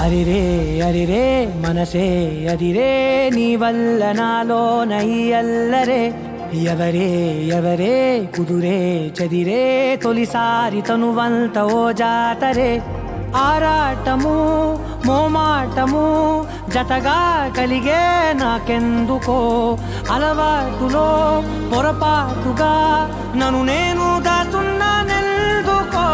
అరిరే అరిరే మనసే అదిరే నీ వల్ల నాలోన ఈ అల్లరే ఎవరే ఎవరే కుదురే చదిరే తొలిసారి తనువంత ఓ జాతరే ఆరాటము మోమాటము జతగా కలిగే నాకెందుకో అలవాటులో పొరపాటుగా నన్ను నేను దాస్తున్నానెందుకో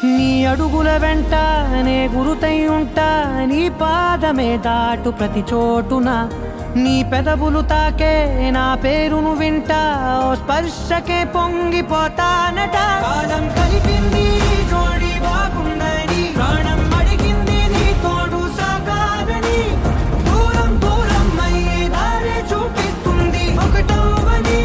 నీ అడుగుల వెంట నే గురుతై ఉంటా నీ పాదమే దాటు ప్రతి చోటున నీ పెదవులు తాకే నా పేరును వింటా ఓ స్పర్శకే పొంగిపోతానట కాలం కలిపింది జోడి బాగుందని ప్రాణం అడిగింది నీ తోడు సాగాలని దూరం దూరం అయ్యే దారి చూపిస్తుంది ఒకటవని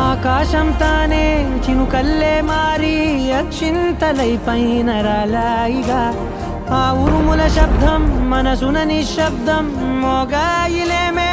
ఆకాశం తానే చినుకల్లే మారి అక్షింతలై పైన రాలాయిగా ఆ ఉరుముల శబ్దం మనసున నిశ్శబ్దం మోగాయిలేమే